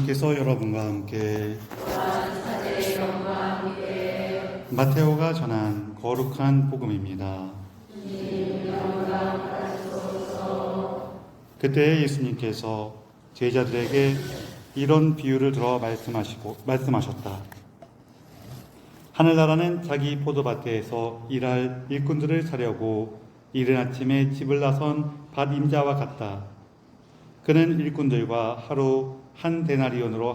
하나님께서 여러분과 함께 마테오가 전한 거룩한 복음입니다. 그때 예수님께서 제자들에게 이런 비유를 들어 말씀하셨다. 하늘나라는 자기 포도밭에서 일할 일꾼들을 사려고 이른 아침에 집을 나선 밭임자와 같다. 그는 일꾼들과 하루 한 데나리온으로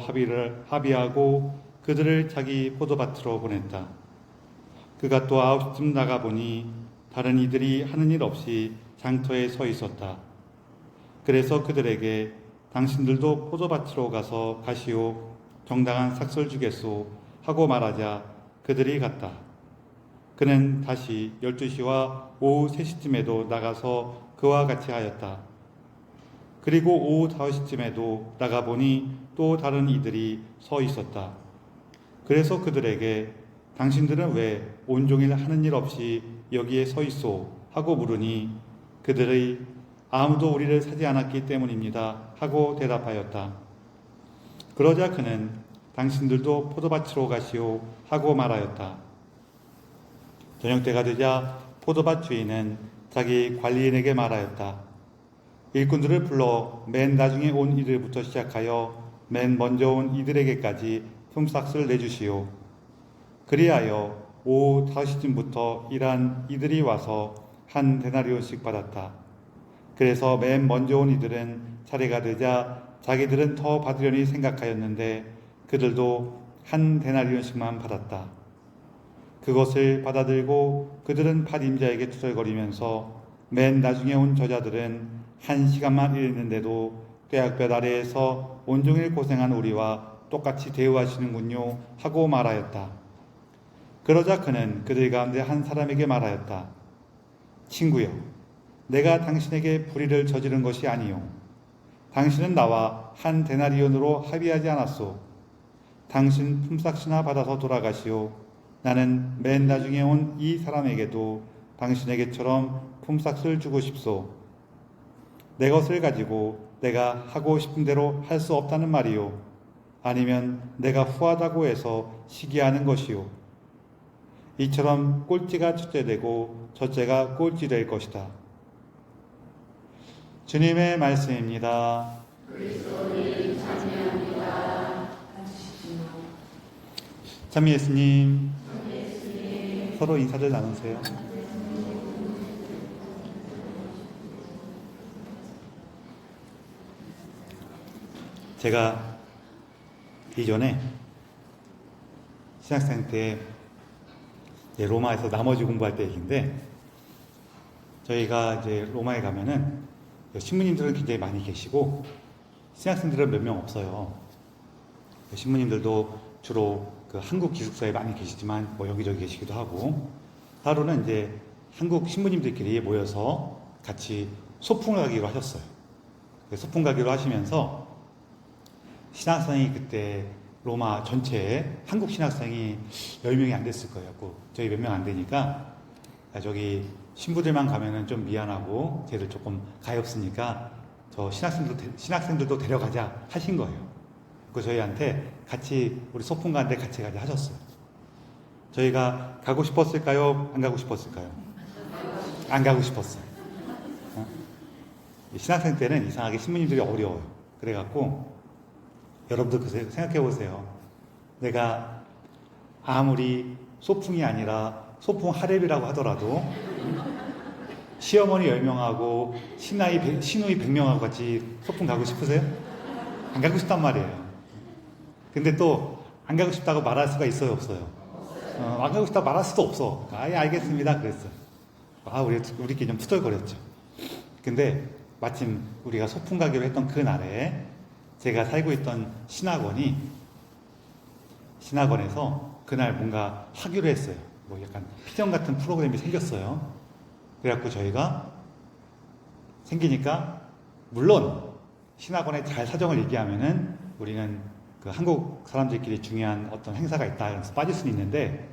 합의하고 그들을 자기 포도밭으로 보냈다. 그가 또 9시쯤 나가보니 다른 이들이 하는 일 없이 장터에 서 있었다. 그래서 그들에게 당신들도 포도밭으로 가서 가시오. 정당한 삭설 주겠소 하고 말하자 그들이 갔다. 그는 다시 12시와 오후 3시쯤에도 나가서 그와 같이 하였다. 그리고 오후 5시쯤에도 나가보니 또 다른 이들이 서 있었다. 그래서 그들에게 당신들은 왜 온종일 하는 일 없이 여기에 서 있소? 하고 물으니 그들의 아무도 우리를 사지 않았기 때문입니다. 하고 대답하였다. 그러자 그는 당신들도 포도밭으로 가시오. 하고 말하였다. 저녁때가 되자 포도밭 주인은 자기 관리인에게 말하였다. 일꾼들을 불러 맨 나중에 온 이들부터 시작하여 맨 먼저 온 이들에게까지 품삯을 내주시오. 그리하여 오후 5시쯤부터 일한 이들이 와서 한 데나리온씩 받았다. 그래서 맨 먼저 온 이들은 차례가 되자 자기들은 더 받으려니 생각하였는데 그들도 한 데나리온씩만 받았다. 그것을 받아들고 그들은 밭임자에게 투덜거리면서 맨 나중에 온 저자들은 1시간만 일했는데도 뙤약볕 아래에서 온종일 고생한 우리와 똑같이 대우하시는군요 하고 말하였다. 그러자 그는 그들 가운데 한 사람에게 말하였다. 친구여, 내가 당신에게 불의를 저지른 것이 아니요. 당신은 나와 한 데나리온으로 합의하지 않았소. 당신 품삯이나 받아서 돌아가시오. 나는 맨 나중에 온 이 사람에게도 당신에게처럼 품삯을 주고 싶소. 내 것을 가지고 내가 하고 싶은 대로 할 수 없다는 말이요. 아니면 내가 후하다고 해서 시기하는 것이요. 이처럼 꼴찌가 첫째 되고 첫째가 꼴찌 될 것이다. 주님의 말씀입니다. 그리스도님 찬미합니다. 찬미 예수님, 서로 인사를 나누세요. 제가 이전에 신학생 때 로마에서 나머지 공부할 때 얘기인데, 저희가 이제 로마에 가면은 신부님들은 굉장히 많이 계시고 신학생들은 몇 명 없어요. 신부님들도 주로 그 한국 기숙사에 많이 계시지만 뭐 여기저기 계시기도 하고, 하루는 이제 한국 신부님들끼리 모여서 같이 소풍을 가기로 하셨어요. 소풍 가기로 하시면서 신학생이 그때 로마 전체에 한국 신학생이 10명이 안 됐을 거예요. 저희 몇 명 안 되니까 저기 신부들만 가면은 좀 미안하고 쟤들 조금 가엾으니까 저 신학생들도 데려가자 하신 거예요. 그 저희한테 같이 우리 소풍 가는데 같이 가자 하셨어요. 저희가 가고 싶었을까요? 안 가고 싶었을까요? 안 가고 싶었어요. 신학생 때는 이상하게 신부님들이 어려워요. 그래갖고 여러분들 생각해 보세요. 내가 아무리 소풍이 아니라 소풍 하랩이라고 하더라도 시어머니 10명하고 시누이 100명하고 같이 소풍 가고 싶으세요? 안 가고 싶단 말이에요. 근데 또 안 가고 싶다고 말할 수가 있어요, 없어요? 안 가고 싶다고 말할 수도 없어. 아예 알겠습니다 그랬어요. 우리끼리 좀 투덜거렸죠. 근데 마침 우리가 소풍 가기로 했던 그 날에 제가 살고 있던 신학원에서 그날 뭔가 하기로 했어요. 뭐 약간 피정 같은 프로그램이 생겼어요. 그래갖고 저희가 생기니까, 물론 신학원에 잘 사정을 얘기하면은 우리는 그 한국 사람들끼리 중요한 어떤 행사가 있다 그래서 빠질 수는 있는데,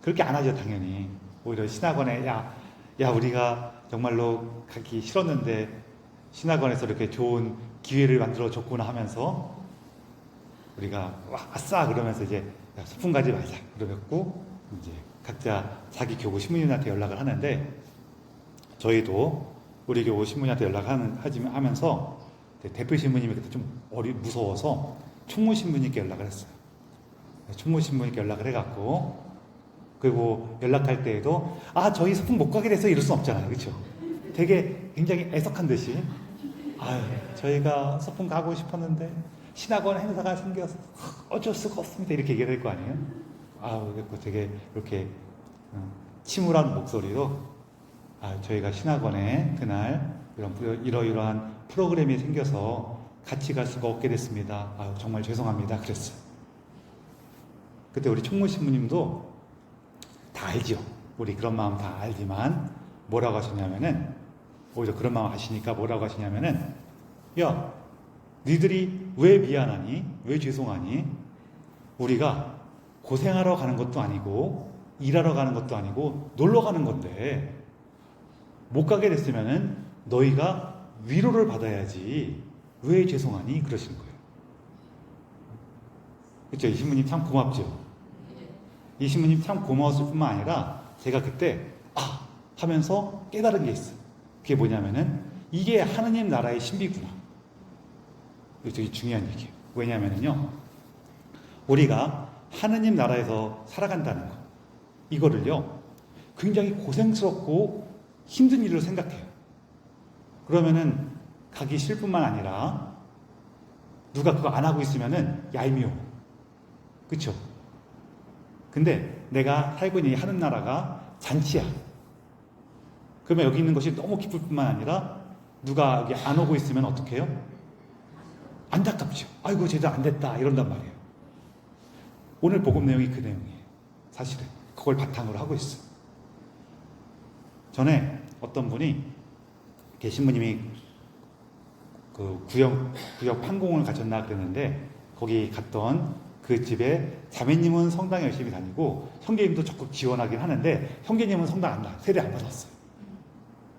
그렇게 안 하죠 당연히. 오히려 신학원에 야 우리가 정말로 가기 싫었는데 신학원에서 이렇게 좋은 기회를 만들어 줬구나 하면서 우리가 와, 아싸 그러면서 이제 야, 소풍 가지 말자 그러고 이제 각자 자기 교구 신부님한테 연락을 하는데, 저희도 우리 교구 신부님한테 하면서 대표 신부님이 그때 좀 무서워서 총무 신부님께 연락을 했어요. 총무 신부님께 연락을 해갖고, 그리고 연락할 때에도 저희 소풍 못 가게 돼서 이럴 순 없잖아요, 그렇죠? 되게 굉장히 애석한 듯이 저희가 소풍 가고 싶었는데 신학원 행사가 생겨서 어쩔 수가 없습니다 이렇게 얘기를 할 거 아니에요? 그리고 되게 이렇게 침울한 목소리로 저희가 신학원에 그날 이러이러한 프로그램이 생겨서 같이 갈 수가 없게 됐습니다. 정말 죄송합니다 그랬어요. 그때 우리 총무 신부님도 다 알죠. 우리 그런 마음 다 알지만 뭐라고 하시냐면은, 오히려 그런 마음 아시니까 뭐라고 하시냐면은, 야, 니들이 왜 미안하니? 왜 죄송하니? 우리가 고생하러 가는 것도 아니고 일하러 가는 것도 아니고 놀러 가는 건데 못 가게 됐으면은 너희가 위로를 받아야지 왜 죄송하니? 그러시는 거예요. 그렇죠? 이 신부님 참 고맙죠? 이 신부님 참 고마웠을 뿐만 아니라 제가 그때 하면서 깨달은 게 있어요. 그게 뭐냐면은 이게 하느님 나라의 신비구나. 이거 되게 중요한 얘기예요. 왜냐면은요, 우리가 하느님 나라에서 살아간다는 거, 이거를요 굉장히 고생스럽고 힘든 일로 생각해요. 그러면은 가기 싫을 뿐만 아니라 누가 그거 안 하고 있으면은 얄미워. 그쵸? 근데 내가 살고 있는 이 하는 나라가 잔치야. 그러면 여기 있는 것이 너무 기쁠 뿐만 아니라 누가 여기 안 오고 있으면 어떻게 해요? 안타깝죠. 아이고 제대로 안 됐다 이런단 말이에요. 오늘 복음 내용이 그 내용이에요. 사실은 그걸 바탕으로 하고 있어요. 전에 어떤 분이 신부님이 그 구역 판공을 가졌나 그랬는데, 거기 갔던 그 집에 자매님은 성당 열심히 다니고 형제님도 적극 지원하긴 하는데 형제님은 성당 안 가, 세례 안 받았어요.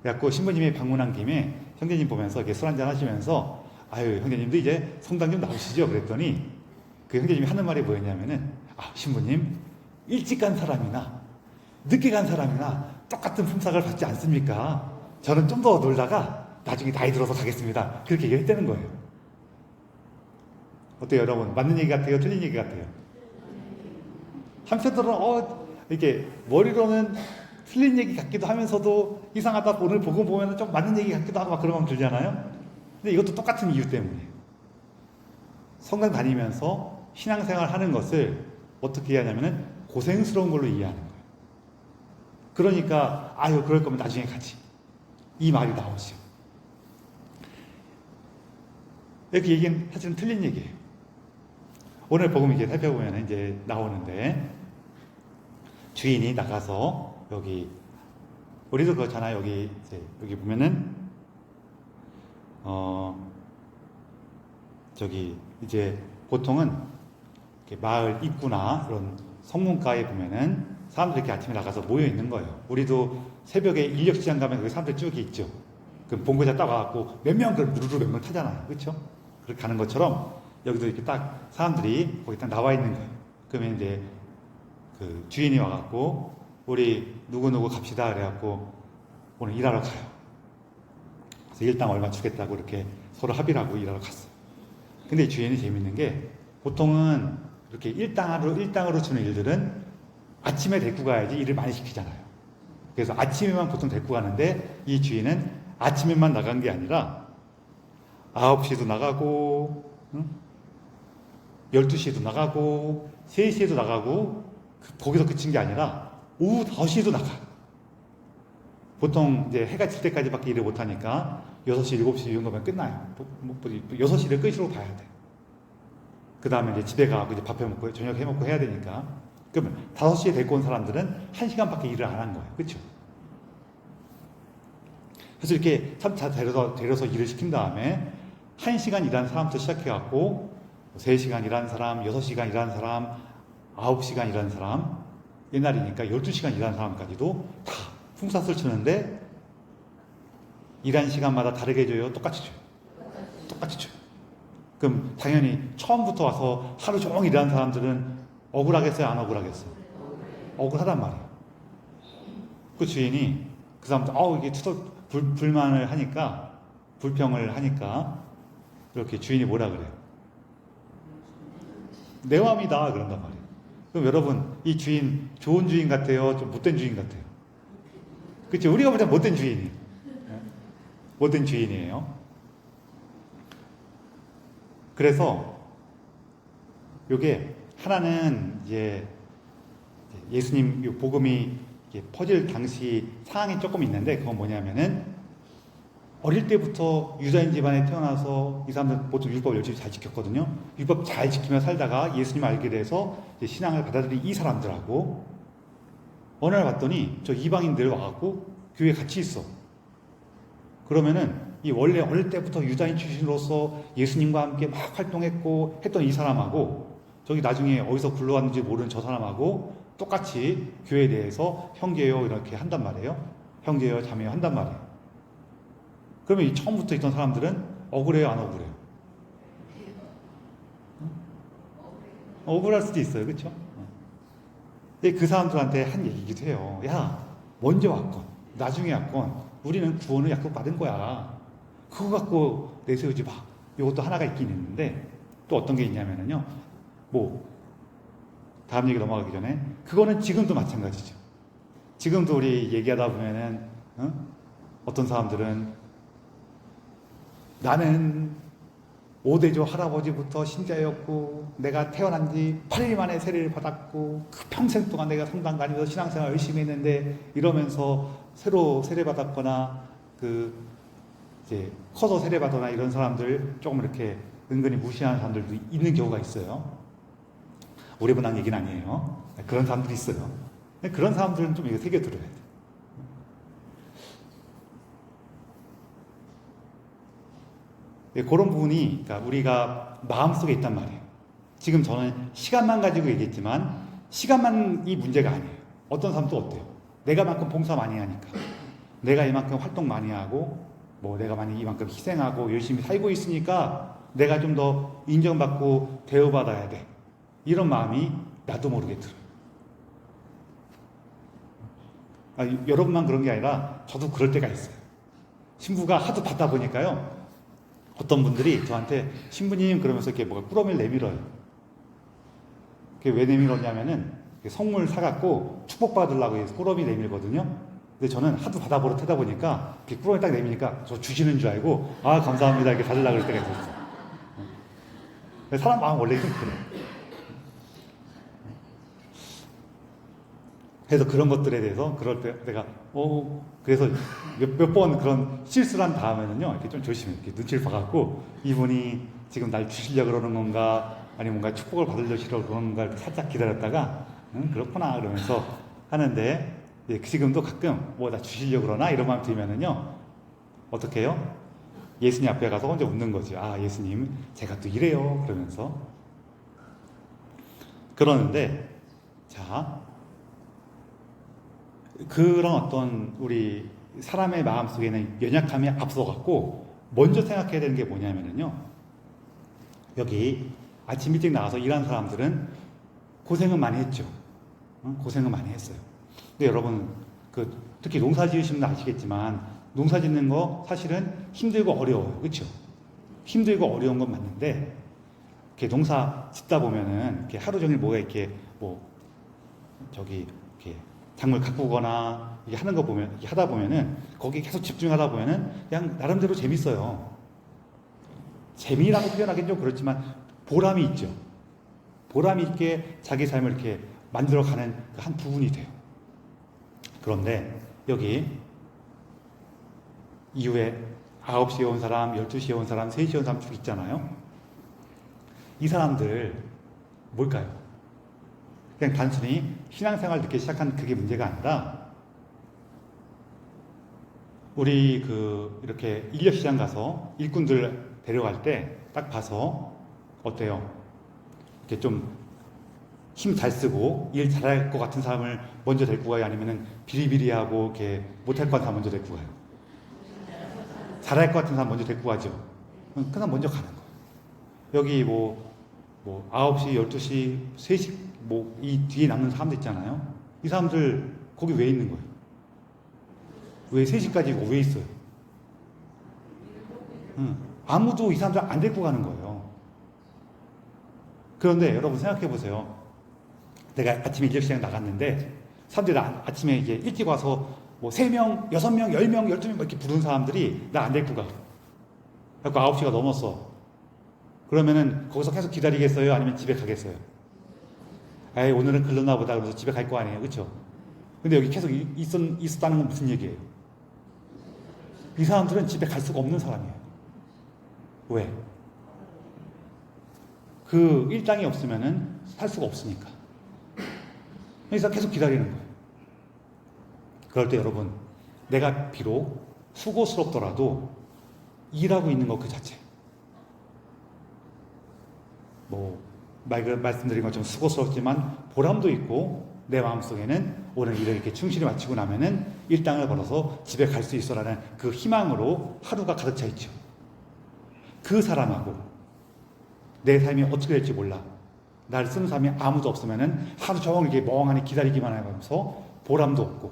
그래갖고 신부님이 방문한 김에 형제님 보면서 이렇게 술 한잔 하시면서 형제님도 이제 성당 좀 나오시죠? 그랬더니 그 형제님이 하는 말이 뭐였냐면은, 신부님 일찍 간 사람이나 늦게 간 사람이나 똑같은 품삯을 받지 않습니까? 저는 좀 더 놀다가 나중에 나이 들어서 가겠습니다. 그렇게 얘기했다는 거예요. 어때요, 여러분? 맞는 얘기 같아요? 틀린 얘기 같아요? 한편으로는 이렇게 머리로는 틀린 얘기 같기도 하면서도 이상하다, 오늘 보고 보면 좀 맞는 얘기 같기도 하고 막 그런 마음 들잖아요. 근데 이것도 똑같은 이유 때문이에요. 성당 다니면서 신앙생활 하는 것을 어떻게 이해하냐면은 고생스러운 걸로 이해하는 거예요. 그러니까 그럴 거면 나중에 가지, 이 말이 나오죠. 이렇게 얘기는 사실은 틀린 얘기예요. 오늘 복음 이제 살펴보면 이제 나오는데, 주인이 나가서 우리도 그렇잖아요. 여기 보면은 이제 보통은 이렇게 마을 입구나 이런 성문가에 보면은 사람들이 이렇게 아침에 나가서 모여 있는 거예요. 우리도 새벽에 인력 시장 가면 거기 사람들 쭉 있죠. 그럼 본고자 따가갖고 몇 명 타잖아요. 그렇죠? 그렇게 가는 것처럼 여기도 이렇게 딱 사람들이 거기 딱 나와 있는 거예요. 그러면 이제 그 주인이 와갖고 우리 누구누구 갑시다 그래갖고 오늘 일하러 가요. 그래서 일당 얼마 주겠다고 이렇게 서로 합의를 하고 일하러 갔어요. 근데 주인이 재밌는 게, 보통은 이렇게 일당으로 주는 일들은 아침에 데리고 가야지 일을 많이 시키잖아요. 그래서 아침에만 보통 데리고 가는데, 이 주인은 아침에만 나간 게 아니라 9시도 나가고 12시에도 나가고 3시에도 나가고 거기서 그친 게 아니라 오후 5시에도 나가. 보통 이제 해가 질 때까지밖에 일을 못하니까 6시, 7시 이런 거면 끝나요. 6시를 끝으로 봐야 돼. 그 다음에 이제 집에 가고 이제 밥 해먹고 저녁 해먹고 해야 되니까. 그러면 5시에 데리고 온 사람들은 1시간밖에 일을 안 한 거예요. 그렇죠? 그래서 이렇게 참 잘 데려서 일을 시킨 다음에 1시간 일하는 사람부터 시작해갖고 3시간 일하는 사람, 6시간 일하는 사람, 9시간 일하는 사람, 옛날이니까 12시간 일하는 사람까지도 다 품삯을 주는데, 일한 시간마다 다르게 줘요? 똑같이 줘요? 똑같이 줘요. 그럼 당연히 처음부터 와서 하루 종일 일하는 사람들은 억울하겠어요? 안 억울하겠어요? 억울하단 말이에요. 그 주인이 그 사람들 이게 불만을 하니까, 불평을 하니까 이렇게 주인이 뭐라 그래요? 내 마음이다 그런단 말이에요. 그럼 여러분, 이 주인 좋은 주인 같아요? 좀 못된 주인 같아요? 그렇죠? 우리가 볼 때 못된 주인이에요. 못된 주인이에요. 그래서 요게 하나는 이제 예수님 요 복음이 퍼질 당시 상황이 조금 있는데, 그건 뭐냐면은 어릴 때부터 유다인 집안에 태어나서 이 사람들 보통 율법 열심히 잘 지켰거든요. 율법 잘 지키며 살다가 예수님 알게 돼서 이제 신앙을 받아들인 이 사람들하고 어느 날 봤더니 저 이방인들 와갖고 교회에 같이 있어. 그러면은 이 원래 어릴 때부터 유다인 출신으로서 예수님과 함께 막 활동했고 했던 이 사람하고 저기 나중에 어디서 굴러왔는지 모르는 저 사람하고 똑같이 교회에 대해서 형제요 이렇게 한단 말이에요. 형제요 자매요 한단 말이에요. 그러면 이 처음부터 있던 사람들은 억울해요, 안 억울해요? 억울할 수도 있어요, 그렇죠? 근데 그 사람들한테 한 얘기기도 해요. 야, 먼저 왔건 나중에 왔건 우리는 구원을 약속받은 거야. 그거 갖고 내세우지 마. 이것도 하나가 있긴 있는데 또 어떤 게 있냐면요. 다음 얘기 넘어가기 전에 그거는 지금도 마찬가지죠. 지금도 우리 얘기하다 보면은 어떤 사람들은 나는 5대조 할아버지부터 신자였고 내가 태어난 지 8일 만에 세례를 받았고 그 평생 동안 내가 성당 다니면서 신앙생활 열심히 했는데 이러면서 새로 세례받았거나 이제 커서 세례받거나 이런 사람들 조금 이렇게 은근히 무시하는 사람들도 있는 경우가 있어요. 오래분한 얘기는 아니에요. 그런 사람들이 있어요. 그런 사람들은 좀 이거 새겨들어야 돼요. 그런 부분이 그러니까 우리가 마음속에 있단 말이에요. 지금 저는 시간만 가지고 얘기했지만 시간만이 문제가 아니에요. 어떤 사람도 어때요? 내가 만큼 봉사 많이 하니까 내가 이만큼 활동 많이 하고 내가 만약 이만큼 희생하고 열심히 살고 있으니까 내가 좀 더 인정받고 대우받아야 돼. 이런 마음이 나도 모르게 들어요. 여러분만 그런 게 아니라 저도 그럴 때가 있어요. 신부가 하도 받다 보니까요. 어떤 분들이 저한테 신부님 그러면서 이렇게 꾸러미를 내밀어요. 그게 왜 내밀었냐면은 선물 사갖고 축복받으려고 해서 꾸러미 내밀거든요. 근데 저는 하도 받아보러 태다 보니까 이렇게 꾸러미 딱 내미니까 저 주시는 줄 알고 감사합니다 이렇게 받으려고 그럴 때가 있었어요. 사람 마음 원래 좀 그래요. 그래서 그런 것들에 대해서 그럴 때 내가 그래서 몇 번 그런 실수를 한 다음에는요 이렇게 좀 조심해 이렇게 눈치를 봐갖고 이분이 지금 날 주시려고 그러는 건가 아니면 뭔가 축복을 받으려고 그러는 건가 살짝 기다렸다가 그렇구나 그러면서 하는데 지금도 가끔 나 주시려고 그러나 이런 마음 들면은요 어떻게 해요? 예수님 앞에 가서 혼자 웃는 거죠. 예수님 제가 또 이래요 그러면서 그러는데 자 그런 어떤 우리 사람의 마음속에는 연약함이 앞서갖고 먼저 생각해야 되는 게 뭐냐면요 여기 아침 일찍 나와서 일하는 사람들은 고생은 많이 했죠. 고생은 많이 했어요. 근데 여러분 특히 농사 지으시는 분 아시겠지만 농사 짓는 거 사실은 힘들고 어려워요. 그렇죠? 힘들고 어려운 건 맞는데 이렇게 농사 짓다 보면은 이렇게 하루 종일 이렇게 이렇게 작물 가꾸거나 이게 하는 거 보면 이렇게 하다 보면은 거기에 계속 집중하다 보면은 그냥 나름대로 재밌어요. 재미라고 표현하기는 좀 그렇지만 보람이 있죠. 보람이 있게 자기 삶을 이렇게 만들어가는 한 부분이 돼요. 그런데 여기 이후에 9시에 온 사람, 12시에 온 사람, 3시에 온 사람 쭉 있잖아요. 이 사람들 뭘까요? 그냥 단순히 신앙생활 늦게 시작한 그게 문제가 아니라 우리 이렇게 인력시장 가서 일꾼들 데려갈 때 딱 봐서 어때요? 이렇게 좀 힘 잘 쓰고 일 잘할 것 같은 사람을 먼저 데리고 가요? 아니면은 비리비리하고 이렇게 못할 것 같은 사람 먼저 데리고 가요? 잘할 것 같은 사람 먼저 데리고 가죠. 그 사람 먼저 가는 거예요. 여기 뭐 9시, 12시, 3시, 이 뒤에 남는 사람들 있잖아요. 이 사람들 거기 왜 있는 거예요? 왜 3시까지 왜 있어요? 아무도 이 사람들 안 데리고 가는 거예요. 그런데 여러분 생각해 보세요. 내가 아침에 인력시장 나갔는데 사람들이 아침에 이제 일찍 와서 3명, 6명, 10명, 12명 이렇게 부른 사람들이 나 안 데리고 가. 그래서 9시가 넘었어. 그러면은 거기서 계속 기다리겠어요? 아니면 집에 가겠어요? 에이, 오늘은 글렀나 보다. 그래서 집에 갈 거 아니에요. 그쵸? 근데 여기 계속 있었다는 건 무슨 얘기예요? 이 사람들은 집에 갈 수가 없는 사람이에요. 왜? 그 일당이 없으면은 살 수가 없으니까. 그래서 계속 기다리는 거예요. 그럴 때 여러분, 내가 비록 수고스럽더라도 일하고 있는 것 그 자체. 말씀드린 것처럼 수고스럽지만 보람도 있고 내 마음속에는 오늘 일을 이렇게 충실히 마치고 나면은 일당을 벌어서 집에 갈 수 있어라는 그 희망으로 하루가 가득 차 있죠. 그 사람하고 내 삶이 어떻게 될지 몰라. 날 쓰는 사람이 아무도 없으면은 하루 종일 이렇게 멍하니 기다리기만 하면서 보람도 없고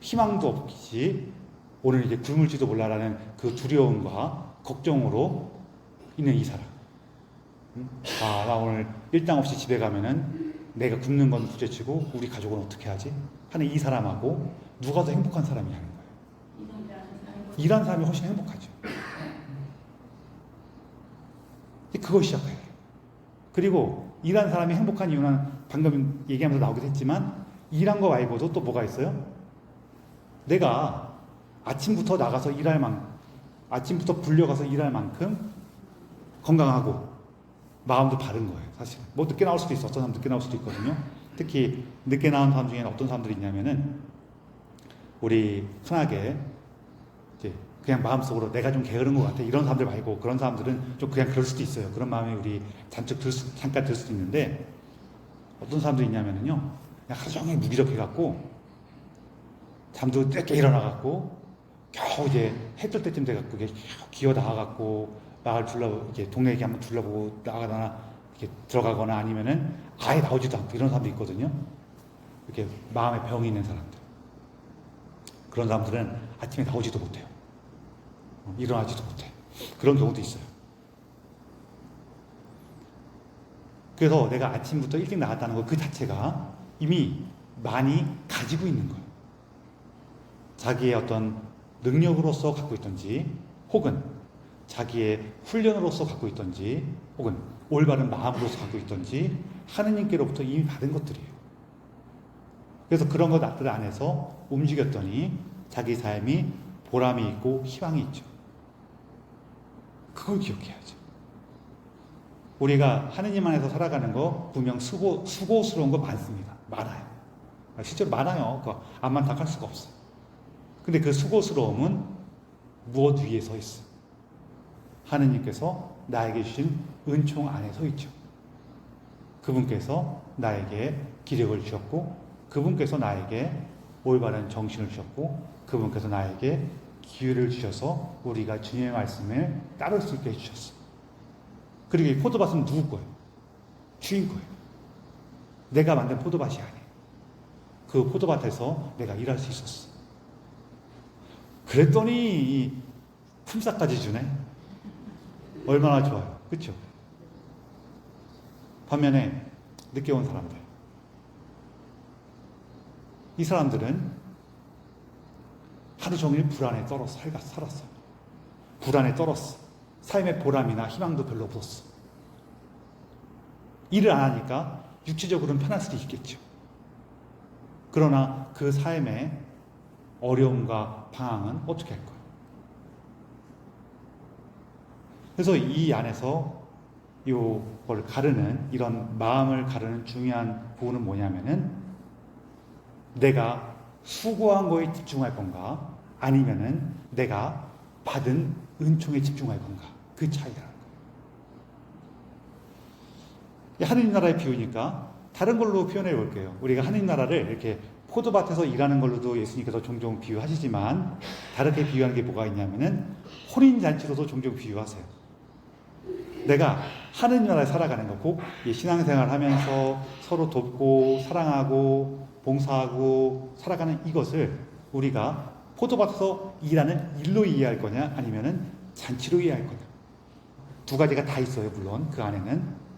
희망도 없이 오늘 이제 굶을지도 몰라라는 그 두려움과 걱정으로 있는 이 사람. 나 오늘 일당 없이 집에 가면은 내가 굶는 건 둘째치고 우리 가족은 어떻게 하지? 하는 이 사람하고 누가 더 행복한 사람이 하는 거예요. 일하는 사람이 훨씬 행복하죠. 그걸 시작해야 돼요. 그리고 일하는 사람이 행복한 이유는 방금 얘기하면서 나오기도 했지만 일한 거 말고도 또 뭐가 있어요? 내가 아침부터 나가서 아침부터 불려가서 일할 만큼 건강하고 마음도 바른 거예요, 사실. 늦게 나올 수도 있어. 어떤 사람 늦게 나올 수도 있거든요. 특히 늦게 나온 사람 중에는 어떤 사람들이 있냐면은 우리 흔하게 이제 그냥 마음속으로 내가 좀 게으른 것 같아 이런 사람들 말고 그런 사람들은 좀 그냥 그럴 수도 있어요. 그런 마음이 우리 잠깐 들 수도 있는데 어떤 사람들이 있냐면은요, 그냥 하루 종일 무기력해갖고 잠도 늦게 일어나갖고 겨우 이제 해 뜰 때쯤 돼갖고 기어 나와갖고 마을 이렇게 동네 얘기 한번 둘러보고 나가거나 이렇게 들어가거나 아니면은 아예 나오지도 않고 이런 사람도 있거든요. 이렇게 마음에 병이 있는 사람들. 그런 사람들은 아침에 나오지도 못해요. 일어나지도 못해. 그런 경우도 있어요. 그래서 내가 아침부터 일찍 나갔다는 것 그 자체가 이미 많이 가지고 있는 거예요. 자기의 어떤 능력으로서 갖고 있던지 혹은 자기의 훈련으로서 갖고 있던지 혹은 올바른 마음으로서 갖고 있던지 하느님께로부터 이미 받은 것들이에요. 그래서 그런 것들 안에서 움직였더니 자기 삶이 보람이 있고 희망이 있죠. 그걸 기억해야죠. 우리가 하느님 안에서 살아가는 거 분명 수고스러운 거 많습니다. 많아요. 실제로 많아요. 그거 암만 다 할 수가 없어요. 근데 그 수고스러움은 무엇 위에 서 있어? 하느님께서 나에게 주신 은총 안에 서 있죠. 그분께서 나에게 기력을 주셨고 그분께서 나에게 올바른 정신을 주셨고 그분께서 나에게 기회를 주셔서 우리가 주님의 말씀을 따를 수 있게 해주셨어. 그리고 이 포도밭은 누구 거예요? 주인 거예요. 내가 만든 포도밭이 아니에요. 그 포도밭에서 내가 일할 수 있었어. 그랬더니 품삯까지 주네. 얼마나 좋아요. 그렇죠? 반면에 늦게 온 사람들, 이 사람들은 하루 종일 불안에 떨어서 살았어요. 불안에 떨었어. 삶의 보람이나 희망도 별로 없었어. 일을 안 하니까 육체적으로는 편할 수도 있겠죠. 그러나 그 삶의 어려움과 방황은 어떻게 할 거예요? 그래서 이 안에서 이걸 가르는, 이런 마음을 가르는 중요한 부분은 뭐냐면은 내가 수고한 거에 집중할 건가 아니면은 내가 받은 은총에 집중할 건가, 그 차이라는 거예요. 하느님 나라의 비유니까 다른 걸로 표현해 볼게요. 우리가 하느님 나라를 이렇게 포도밭에서 일하는 걸로도 예수님께서 종종 비유하시지만 다르게 비유하는 게 뭐가 있냐면은 혼인잔치로도 종종 비유하세요. 내가 하느님 나라에 살아가는 거고, 이 신앙생활 하면서 서로 돕고 사랑하고 봉사하고 살아가는 이것을 우리가 포도밭에서 일하는 일로 이해할 거냐, 아니면은 잔치로 이해할 거냐. 두 가지가 다 있어요. 물론 그 안에는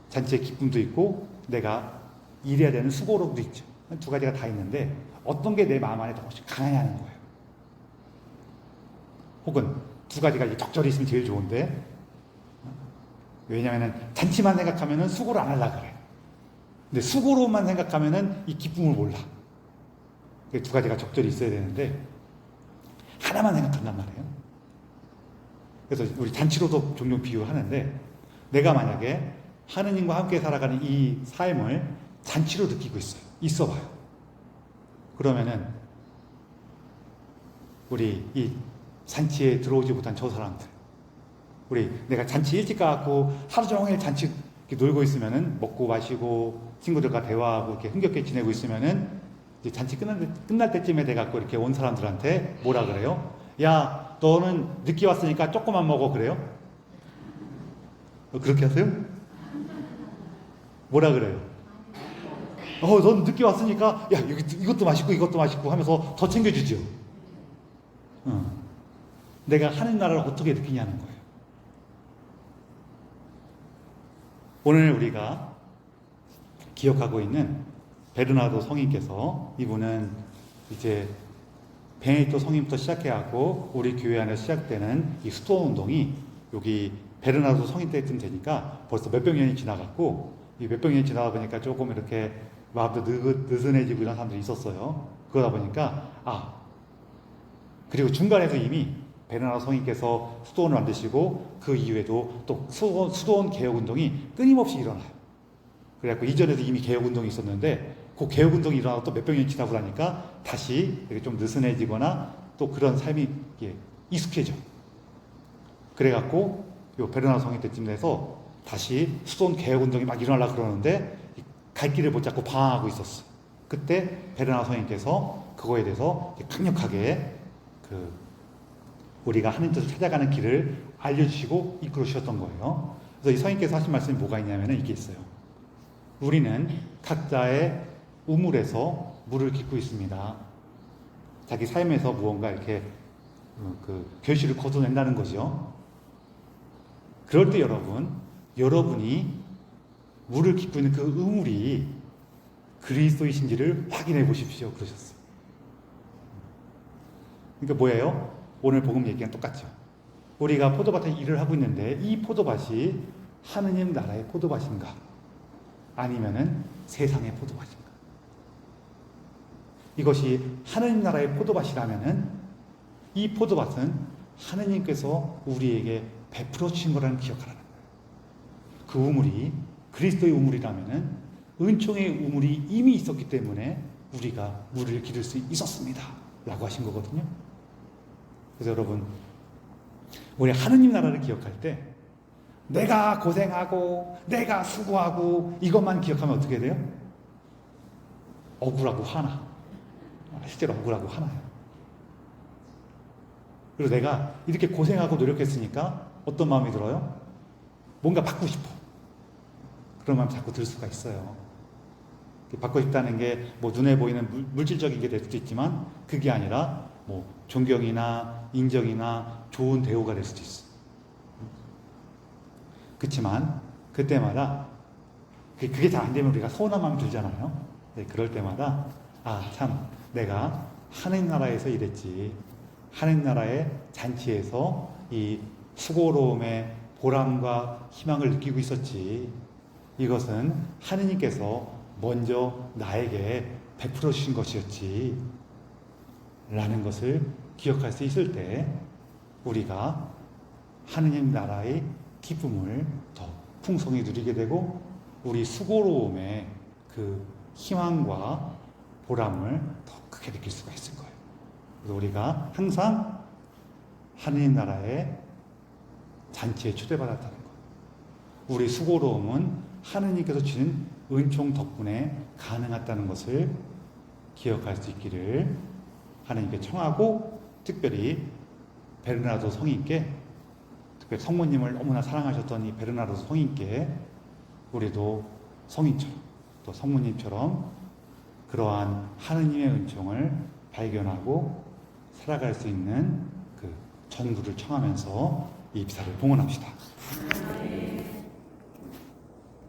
잔치의 기쁨도 있고 내가 일해야 되는 수고로도 있죠. 두 가지가 다 있는데 어떤 게 내 마음 안에 더 훨씬 강하냐는 거예요. 혹은 두 가지가 적절히 있으면 제일 좋은데, 왜냐하면 잔치만 생각하면 수고를 안 하려고 그래. 근데 수고로만 생각하면 이 기쁨을 몰라. 두 가지가 적절히 있어야 되는데 하나만 생각한단 말이에요. 그래서 우리 잔치로도 종종 비유하는데, 내가 만약에 하느님과 함께 살아가는 이 삶을 잔치로 느끼고 있어 봐요. 그러면은 우리 이 잔치에 들어오지 못한 저 사람들, 내가 잔치 일찍 가갖고 하루 종일 잔치 놀고 있으면은, 먹고 마시고 친구들과 대화하고 이렇게 흥겹게 지내고 있으면은, 이제 잔치 끝날 때쯤에 돼갖고 이렇게 온 사람들한테 뭐라 그래요? 야, 너는 늦게 왔으니까 조금만 먹어. 그래요? 그렇게 하세요? 뭐라 그래요? 넌 늦게 왔으니까 야, 이것도 맛있고 이것도 맛있고 하면서 더 챙겨주죠. 내가 하는 나라를 어떻게 느끼냐는 거예요. 오늘 우리가 기억하고 있는 베르나도 성인께서, 이분은 이제 베네딕토 성인부터 시작해갖고 우리 교회 안에서 시작되는 이 수도 운동이 여기 베르나도 성인 때쯤 되니까 벌써 몇백 년이 지나갔고, 이 몇백 년이 지나다 보니까 조금 이렇게 마음도 느슨해지고 이런 사람들이 있었어요. 그러다 보니까 그리고 중간에서 이미 베르나도 성인께서 수도원을 만드시고 그 이후에도 또 수도원 개혁운동이 끊임없이 일어나요. 그래갖고 이전에도 이미 개혁운동이 있었는데 그 개혁운동이 일어나고 또 몇백 년이 지나고 나니까 다시 이렇게 좀 느슨해지거나 또 그런 삶이 익숙해져. 그래갖고 요 베르나도 성인 때쯤 돼서 다시 수도원 개혁운동이 막 일어나려고 그러는데 갈 길을 못 잡고 방황하고 있었어. 그때 베르나도 성인께서 그거에 대해서 강력하게 우리가 하는 뜻을 찾아가는 길을 알려주시고 이끌어 주셨던 거예요. 그래서 이 성인께서 하신 말씀이 뭐가 있냐면 이게 있어요. 우리는 각자의 우물에서 물을 깃고 있습니다. 자기 삶에서 무언가 이렇게 결실을 거둬낸다는 거죠. 그럴 때 여러분이 물을 깃고 있는 그 우물이 그리스도이신지를 확인해 보십시오. 그러셨어요. 그러니까 뭐예요? 오늘 복음 얘기랑 똑같죠. 우리가 포도밭에 일을 하고 있는데 이 포도밭이 하느님 나라의 포도밭인가? 아니면은 세상의 포도밭인가? 이것이 하느님 나라의 포도밭이라면은 이 포도밭은 하느님께서 우리에게 베풀어 주신 거라는 기억하라는 거예요. 그 우물이 그리스도의 우물이라면은 은총의 우물이 이미 있었기 때문에 우리가 물을 기를 수 있었습니다. 라고 하신 거거든요. 그래서 여러분, 우리 하느님 나라를 기억할 때 내가 고생하고 내가 수고하고 이것만 기억하면 어떻게 돼요? 억울하고 화나. 실제로 억울하고 화나요. 그리고 내가 이렇게 고생하고 노력했으니까 어떤 마음이 들어요? 뭔가 받고 싶어. 그런 마음이 자꾸 들 수가 있어요. 받고 싶다는 게 뭐 눈에 보이는 물질적인 게 될 수도 있지만 그게 아니라 뭐 존경이나 인정이나 좋은 대우가 될 수도 있어. 그렇지만 그때마다 그게 잘 안 되면 우리가 서운한 마음이 들잖아요. 네, 그럴 때마다 참 내가 하느님 나라에서 일했지, 하느님 나라의 잔치에서 이 수고로움의 보람과 희망을 느끼고 있었지. 이것은 하느님께서 먼저 나에게 베풀어 주신 것이었지 라는 것을 기억할 수 있을 때 우리가 하느님 나라의 기쁨을 더 풍성히 누리게 되고 우리 수고로움의 그 희망과 보람을 더 크게 느낄 수가 있을 거예요. 그래서 우리가 항상 하느님 나라의 잔치에 초대받았다는 것, 우리 수고로움은 하느님께서 주신 은총 덕분에 가능했다는 것을 기억할 수 있기를 하느님께 청하고, 특별히 베르나도 성인께 특별히 성모님을 너무나 사랑하셨던 이 베르나르도 성인께 우리도 성인처럼 또 성모님처럼 그러한 하느님의 은총을 발견하고 살아갈 수 있는 그 전구를 청하면서 이 입사를 봉헌합시다.